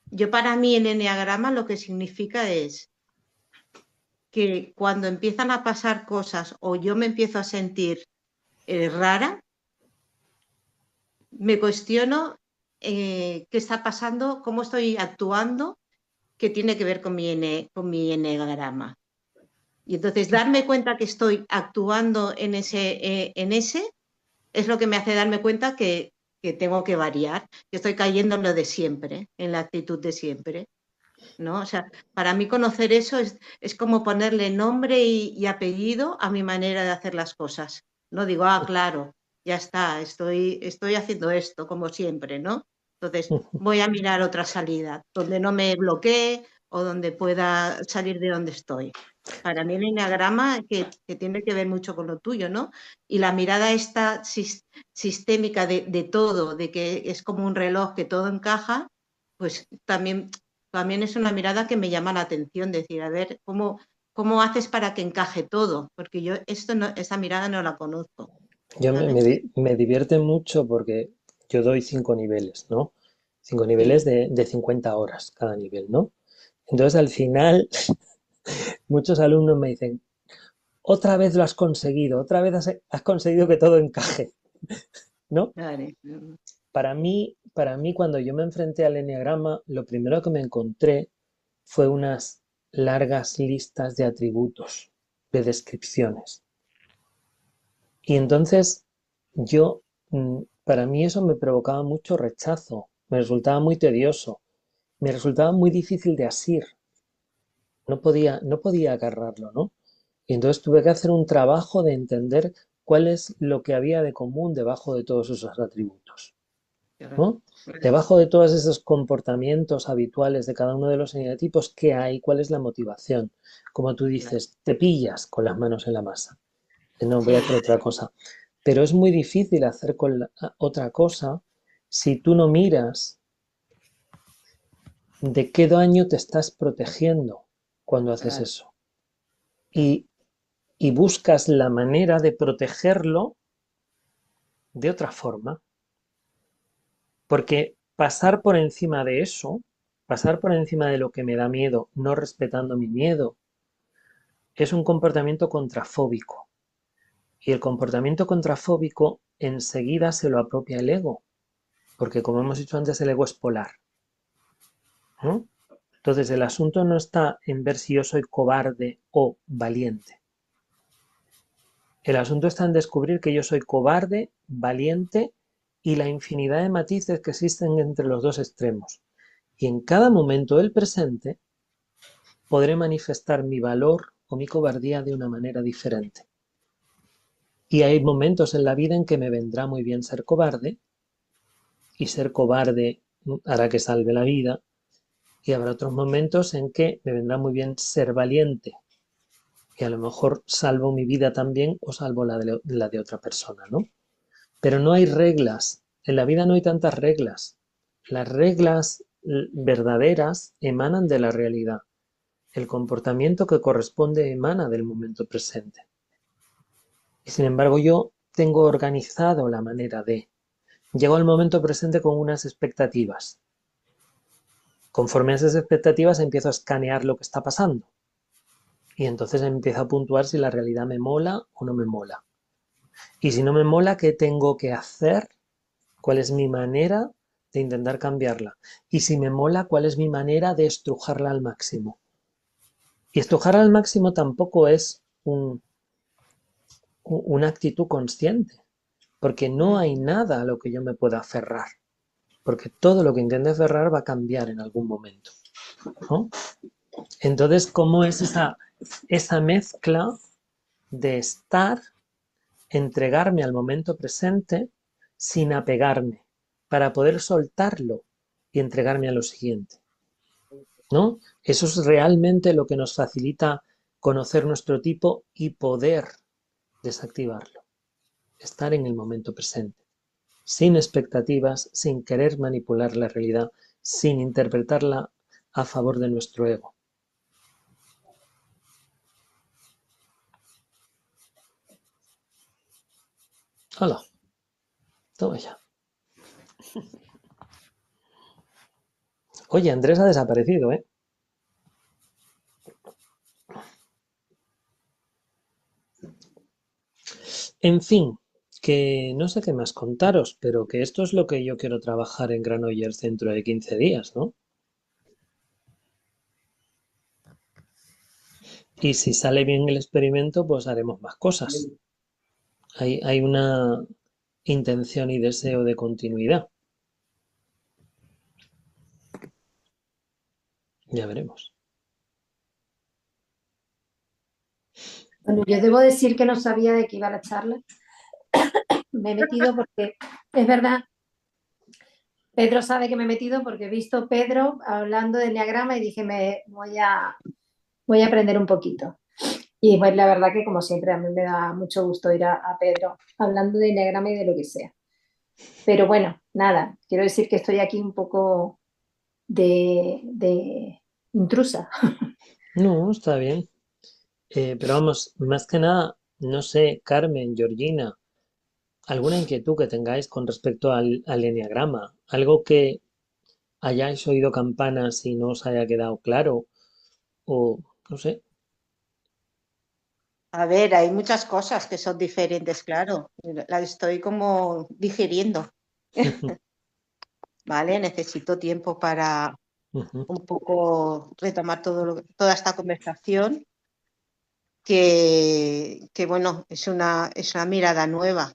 Yo para mí el eneagrama lo que significa es que cuando empiezan a pasar cosas o yo me empiezo a sentir rara, me cuestiono qué está pasando, cómo estoy actuando, que tiene que ver con mi eneagrama. Y entonces darme cuenta que estoy actuando en ese es lo que me hace darme cuenta que tengo que variar, que estoy cayendo en lo de siempre, en la actitud de siempre, ¿no? O sea, para mí conocer eso es como ponerle nombre y apellido a mi manera de hacer las cosas. No digo, claro, ya está, estoy haciendo esto como siempre, ¿no? Entonces voy a mirar otra salida, donde no me bloquee o donde pueda salir de donde estoy. Para mí el enneagrama, que tiene que ver mucho con lo tuyo, ¿no? Y la mirada esta sistémica de todo, de que es como un reloj que todo encaja, pues también es una mirada que me llama la atención, decir, a ver, ¿cómo haces para que encaje todo? Porque yo esa mirada no la conozco, Yo ¿sabes? me divierte mucho porque yo doy 5 niveles, ¿no? 5 niveles Sí, de 50 horas cada nivel, ¿no? Entonces al final muchos alumnos me dicen, otra vez lo has conseguido, otra vez has conseguido que todo encaje, ¿no? vale. Para mí, cuando yo me enfrenté al enneagrama, lo primero que me encontré fue unas largas listas de atributos, de descripciones. Y entonces yo, para mí eso me provocaba mucho rechazo, me resultaba muy tedioso, me resultaba muy difícil de asir, no podía agarrarlo, ¿no? Y entonces tuve que hacer un trabajo de entender cuál es lo que había de común debajo de todos esos atributos, ¿no? Debajo de todos esos comportamientos habituales de cada uno de los eneatipos, ¿qué hay? ¿Cuál es la motivación? Como tú dices, te pillas con las manos en la masa. No, voy a Sí, hacer otra cosa. Pero es muy difícil hacer otra cosa si tú no miras de qué daño te estás protegiendo cuando haces claro, eso. Y, y buscas la manera de protegerlo de otra forma. Porque pasar por encima de eso, pasar por encima de lo que me da miedo, no respetando mi miedo, es un comportamiento contrafóbico. Y el comportamiento contrafóbico enseguida se lo apropia el ego. Porque como hemos dicho antes, el ego es polar, ¿no? Entonces el asunto no está en ver si yo soy cobarde o valiente. El asunto está en descubrir que yo soy cobarde, valiente y la infinidad de matices que existen entre los dos extremos. Y en cada momento del presente podré manifestar mi valor o mi cobardía de una manera diferente. Y hay momentos en la vida en que me vendrá muy bien ser cobarde y ser cobarde hará que salve la vida. Y habrá otros momentos en que me vendrá muy bien ser valiente y a lo mejor salvo mi vida también o salvo la de otra persona, ¿no? Pero no hay reglas. En la vida no hay tantas reglas. Las reglas verdaderas emanan de la realidad. El comportamiento que corresponde emana del momento presente. Y sin embargo yo tengo organizado la manera de. Llego al momento presente con unas expectativas. Conforme a esas expectativas empiezo a escanear lo que está pasando. Y entonces empiezo a puntuar si la realidad me mola o no me mola. Y si no me mola, ¿qué tengo que hacer? ¿Cuál es mi manera de intentar cambiarla? Y si me mola, ¿cuál es mi manera de estrujarla al máximo? Y estrujar al máximo tampoco es una actitud consciente, porque no hay nada a lo que yo me pueda aferrar, porque todo lo que intente aferrar va a cambiar en algún momento, ¿no? Entonces, ¿cómo es esa mezcla de estar, entregarme al momento presente sin apegarme, para poder soltarlo y entregarme a lo siguiente, ¿no? Eso es realmente lo que nos facilita conocer nuestro tipo y poder desactivarlo. Estar en el momento presente, sin expectativas, sin querer manipular la realidad, sin interpretarla a favor de nuestro ego. Hola, toma ya. Oye, Andrés ha desaparecido, ¿eh? En fin, que no sé qué más contaros, pero que esto es lo que yo quiero trabajar en Granollers dentro de 15 días, ¿no? Y si sale bien el experimento, pues haremos más cosas. Hay una intención y deseo de continuidad. Ya veremos. Bueno, yo debo decir que no sabía de qué iba la charla. me he metido porque es verdad, Pedro sabe que me he metido porque he visto Pedro hablando de enneagrama y dije, voy a aprender un poquito. Y pues la verdad que como siempre a mí me da mucho gusto ir a Pedro hablando de enneagrama y de lo que sea. Pero bueno, nada, quiero decir que estoy aquí un poco de intrusa. No, está bien. Pero vamos, más que nada, no sé, Carmen, Georgina, alguna inquietud que tengáis con respecto al eneagrama, algo que hayáis oído campanas y no os haya quedado claro, o no sé. A ver, hay muchas cosas que son diferentes, claro. La estoy como digiriendo, ¿vale? Necesito tiempo para Ujú, un poco retomar toda esta conversación, que bueno, es una mirada nueva,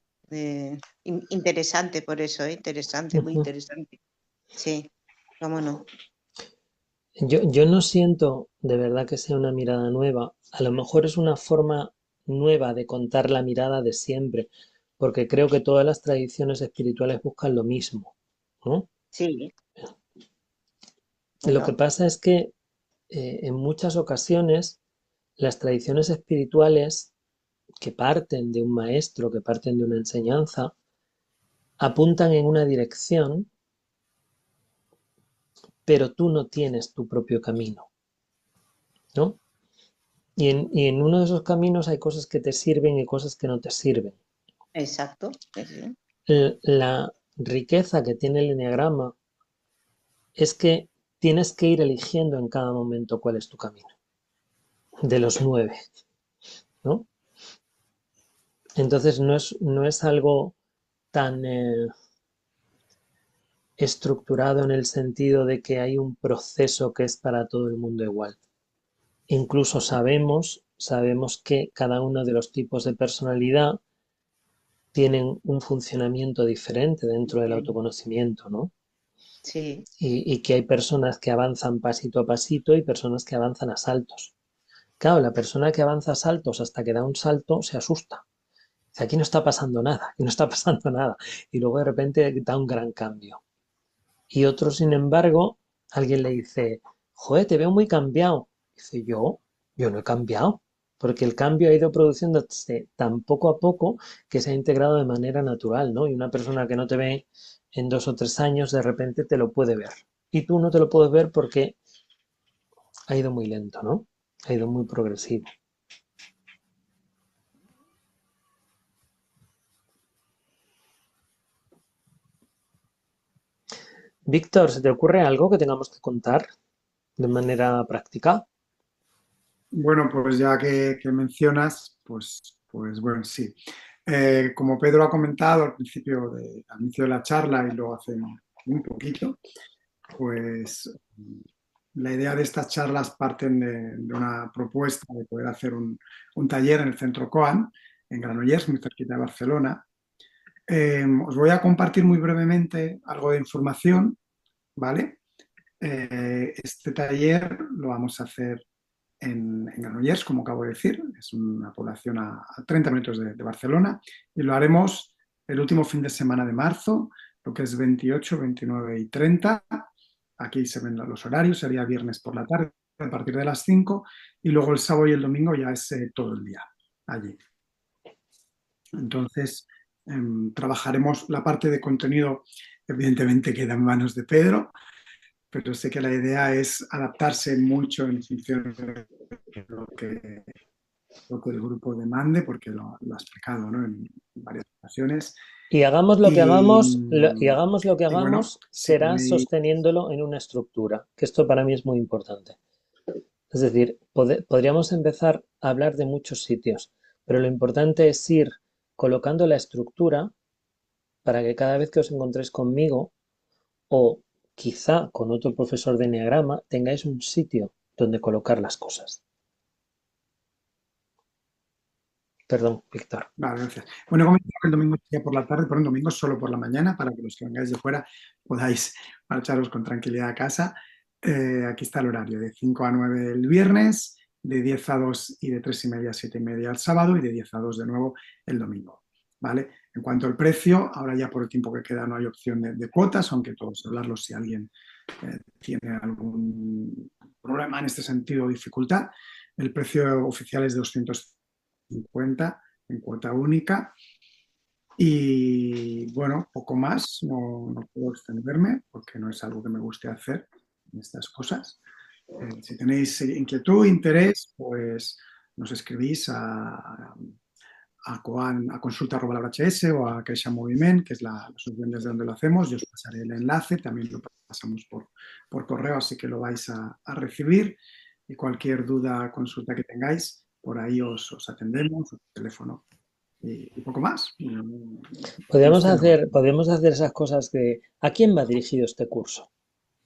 interesante por eso, interesante, muy ujú. interesante. Sí, cómo no. Yo no siento de verdad que sea una mirada nueva. A lo mejor es una forma nueva de contar la mirada de siempre, porque creo que todas las tradiciones espirituales buscan lo mismo, ¿no? Sí, Lo que bueno, pasa es que en muchas ocasiones las tradiciones espirituales que parten de un maestro, que parten de una enseñanza, apuntan en una dirección, pero tú no tienes tu propio camino, ¿no? Y en uno de esos caminos hay cosas que te sirven y cosas que no te sirven. exacto. Sí, sí. La riqueza que tiene el enneagrama es que tienes que ir eligiendo en cada momento cuál es tu camino, de los 9, ¿no? Entonces no es algo tan estructurado en el sentido de que hay un proceso que es para todo el mundo igual. Incluso sabemos que cada uno de los tipos de personalidad tienen un funcionamiento diferente dentro del Sí, autoconocimiento, ¿no? sí, Y que hay personas que avanzan pasito a pasito y personas que avanzan a saltos. Claro, la persona que avanza a saltos hasta que da un salto se asusta. Dice, aquí no está pasando nada, aquí no está pasando nada. Y luego de repente da un gran cambio. Y otro, sin embargo, alguien le dice, joder, te veo muy cambiado. Dice, yo no he cambiado, porque el cambio ha ido produciéndose tan poco a poco que se ha integrado de manera natural, ¿no? Y una persona que no te ve en 2 o 3 años, de repente te lo puede ver. Y tú no te lo puedes ver porque ha ido muy lento, ¿no? Ha ido muy progresivo. Víctor, ¿se te ocurre algo que tengamos que contar de manera práctica? Bueno, pues ya que mencionas, pues bueno, sí. Como Pedro ha comentado al inicio de la charla y luego hace un poquito, pues la idea de estas charlas parten de una propuesta de poder hacer un taller en el Centro Coan, en Granollers, muy cerquita de Barcelona. Os voy a compartir muy brevemente algo de información, ¿vale? Este taller lo vamos a hacer en Granollers, como acabo de decir, es una población a 30 minutos de Barcelona, y lo haremos el último fin de semana de marzo, lo que es 28, 29 y 30. Aquí se ven los horarios, sería viernes por la tarde a partir de las 5, y luego el sábado y el domingo ya es todo el día allí. Entonces, trabajaremos la parte de contenido, evidentemente queda en manos de Pedro, pero sé que la idea es adaptarse mucho en función de lo que el grupo demande, porque lo ha explicado, ¿no? En varias ocasiones. Y hagamos lo que Y, hagamos, y hagamos lo que y bueno, hagamos, si será tenéis, sosteniéndolo en una estructura, que esto para mí es muy importante. Es decir, podríamos empezar a hablar de muchos sitios, pero lo importante es ir colocando la estructura para que cada vez que os encontréis conmigo o quizá con otro profesor de enneagrama tengáis un sitio donde colocar las cosas. Perdón, Víctor. vale, gracias. Bueno, he comentado que el domingo sería por la tarde, por un domingo solo por la mañana, para que los que vengáis de fuera podáis marcharos con tranquilidad a casa. Aquí está el horario, de 5 a 9 el viernes, de 10 a 2 y de 3 y media a 7 y media el sábado, y de 10 a 2 de nuevo el domingo. ¿vale? En cuanto al precio, ahora ya por el tiempo que queda no hay opción de cuotas, aunque todos hablarlo si alguien tiene algún problema en este sentido o dificultad. El precio oficial es de 250 en cuota única. Y bueno, poco más, no puedo extenderme porque no es algo que me guste hacer en estas cosas. Si tenéis inquietud, interés, pues nos escribís a consulta@LauraHS o a Caixa Moviment, que es la asociación desde donde lo hacemos. Yo os pasaré el enlace, también lo pasamos por correo, así que lo vais a recibir. Y cualquier duda, consulta que tengáis, por ahí os atendemos, por teléfono y poco más. Podemos hacer esas cosas de ¿a quién va dirigido este curso?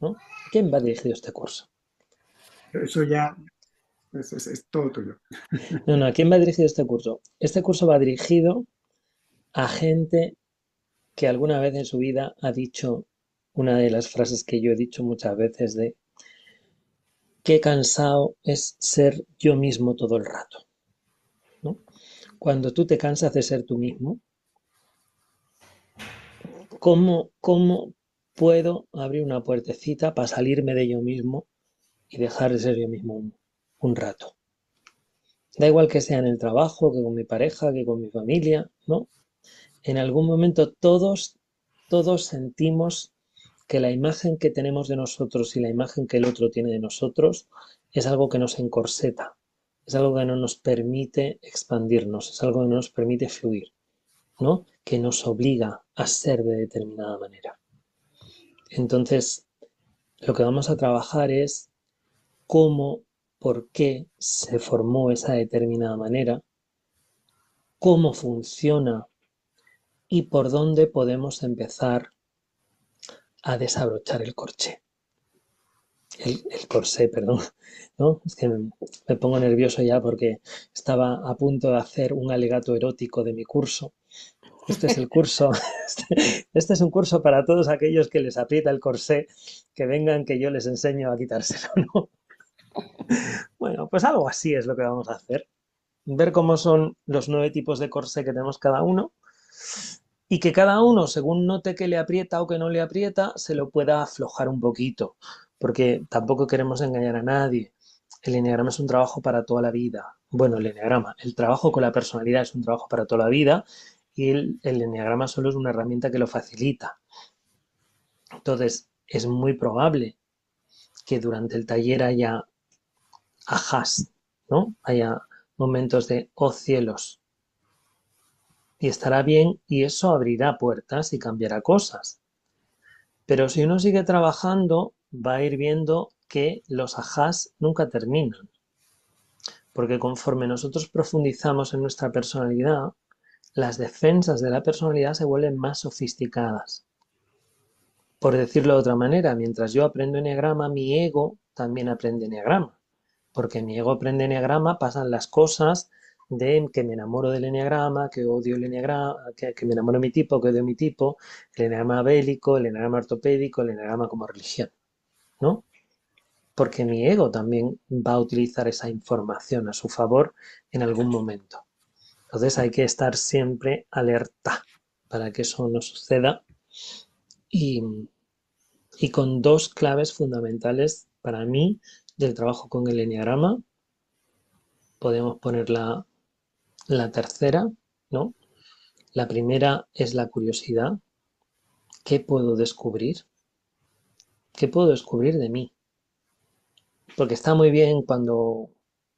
¿No? ¿A quién va dirigido este curso? Eso ya es todo tuyo. No, ¿a quién va dirigido este curso? Este curso va dirigido a gente que alguna vez en su vida ha dicho una de las frases que yo he dicho muchas veces de qué cansado es ser yo mismo todo el rato, ¿no? Cuando tú te cansas de ser tú mismo, ¿cómo puedo abrir una puertecita para salirme de yo mismo y dejar de ser yo mismo un rato? Da igual que sea en el trabajo, que con mi pareja, que con mi familia, ¿no? En algún momento todos sentimos que la imagen que tenemos de nosotros y la imagen que el otro tiene de nosotros es algo que nos encorseta, es algo que no nos permite expandirnos, es algo que no nos permite fluir, ¿no? Que nos obliga a ser de determinada manera. Entonces, lo que vamos a trabajar es cómo, por qué se formó esa determinada manera, cómo funciona y por dónde podemos empezar a desabrochar el corche. El corsé, perdón, ¿no? Es que me pongo nervioso ya porque estaba a punto de hacer un alegato erótico de mi curso. Este es el curso, este es un curso para todos aquellos que les aprieta el corsé, que vengan que yo les enseño a quitárselo, ¿no? Bueno, pues algo así es lo que vamos a hacer. Ver cómo son los 9 tipos de corsé que tenemos cada uno y que cada uno, según note que le aprieta o que no le aprieta, se lo pueda aflojar un poquito, porque tampoco queremos engañar a nadie. El eneagrama es un trabajo para toda la vida. Bueno, el trabajo con la personalidad es un trabajo para toda la vida y el eneagrama solo es una herramienta que lo facilita. Entonces, es muy probable que durante el taller haya ajás, ¿no? Haya momentos de, oh cielos, y estará bien y eso abrirá puertas y cambiará cosas. Pero si uno sigue trabajando, va a ir viendo que los ajás nunca terminan. Porque conforme nosotros profundizamos en nuestra personalidad, las defensas de la personalidad se vuelven más sofisticadas. Por decirlo de otra manera, mientras yo aprendo eneagrama, mi ego también aprende eneagrama. Porque mi ego aprende eneagrama, pasan las cosas de que me enamoro del eneagrama, que odio el eneagrama, que me enamoro de mi tipo, que odio mi tipo, el eneagrama bélico, el eneagrama ortopédico, el eneagrama como religión, ¿no? Porque mi ego también va a utilizar esa información a su favor en algún momento. Entonces hay que estar siempre alerta para que eso no suceda y, y con 2 claves fundamentales para mí del trabajo con el eneagrama. Podemos poner la tercera, ¿no? La primera es la curiosidad. ¿Qué puedo descubrir? ¿Qué puedo descubrir de mí? Porque está muy bien cuando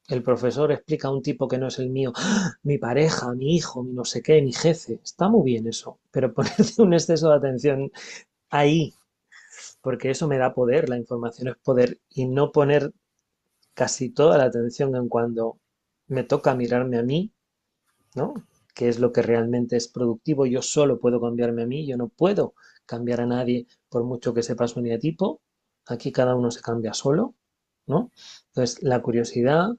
el profesor explica a un tipo que no es el mío, ¡ah! Mi pareja, mi hijo, mi no sé qué, mi jefe. Está muy bien eso, pero ponerse un exceso de atención ahí, porque eso me da poder, la información es poder, y no poner casi toda la atención en cuando me toca mirarme a mí, ¿no? Que es lo que realmente es productivo. Yo solo puedo cambiarme a mí, yo no puedo cambiar a nadie por mucho que sepa su eneatipo. Aquí cada uno se cambia solo, ¿no? Entonces, la curiosidad,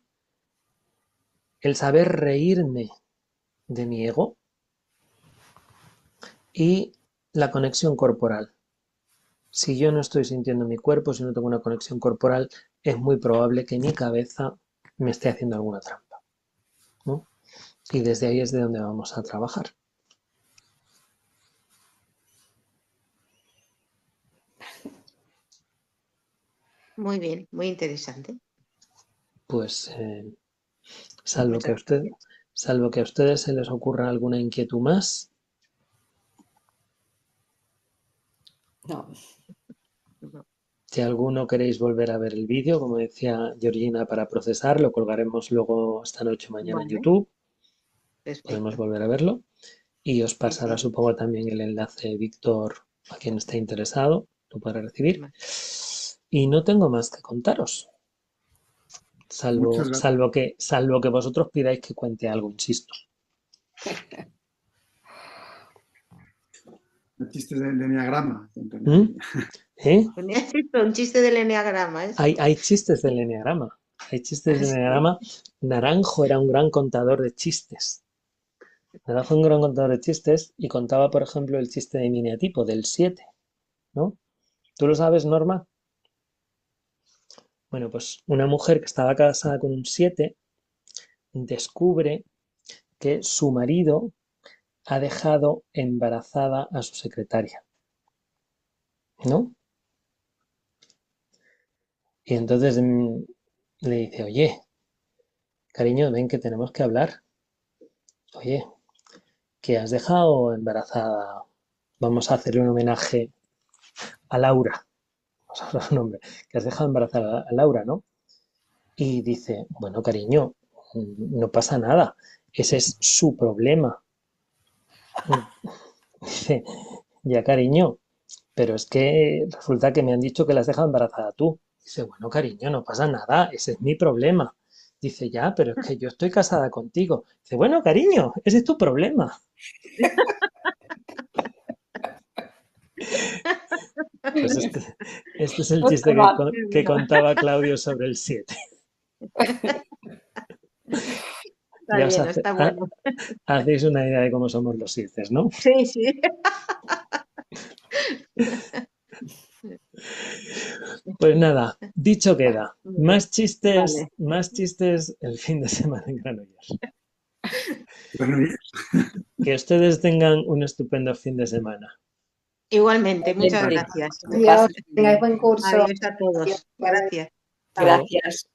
el saber reírme de mi ego y la conexión corporal. Si yo no estoy sintiendo mi cuerpo, si no tengo una conexión corporal, es muy probable que mi cabeza me esté haciendo alguna trampa, ¿no? Y desde ahí es de donde vamos a trabajar. Muy bien, muy interesante. Pues salvo Muchas que a ustedes se les ocurra alguna inquietud más. No, gracias. Si alguno queréis volver a ver el vídeo, como decía Georgina, para procesar, lo colgaremos luego esta noche o mañana en Vale, YouTube. Podemos perfecto. volver a verlo. Y os Sí, pasará, sí. supongo, también el enlace, Víctor, a quien esté interesado, lo podrá recibir. Vale. Y no tengo más que contaros, Muchas gracias. salvo que vosotros pidáis que cuente algo, insisto. Chistes de enneagrama. ¿Mm? ¿Eh? Me has hecho un chiste del eneagrama, ¿eh? Hay chistes del enneagrama. Hay chistes del Sí. enneagrama. Naranjo era un gran contador de chistes. Naranjo fue un gran contador de chistes y contaba, por ejemplo, el chiste de miniatipo del 7, ¿no? ¿Tú lo sabes, Norma? Bueno, pues una mujer que estaba casada con un 7 descubre que su marido ha dejado embarazada a su secretaria, ¿no? Y entonces le dice, oye, cariño, ven que tenemos que hablar. Oye, que has dejado embarazada. Vamos a hacerle un homenaje a Laura. Vamos a hablar un nombre. Que has dejado embarazada a Laura, ¿no? Y dice, bueno, cariño, no pasa nada. Ese es su problema. Dice, ya, cariño, pero es que resulta que me han dicho que la has dejado embarazada tú. Dice, bueno, cariño, no pasa nada, ese es mi problema. Dice, ya, pero es que yo estoy casada contigo. Dice, bueno, cariño, ese es tu problema. Pues este es el chiste otro más. que contaba Claudio sobre el 7. Está Ya os bien, está bueno. hacéis una idea de cómo somos los 7, ¿no? Sí, sí. Pues nada, dicho queda. Muy bien. Vale. Más chistes el fin de semana en Granollers. Bueno, Que ustedes tengan un estupendo fin de semana. Igualmente, muchas Gente, gracias. que Adiós, pasen que tengáis bien. buen curso. Adiós a Adiós, todos. vale. Gracias. Chao. Gracias.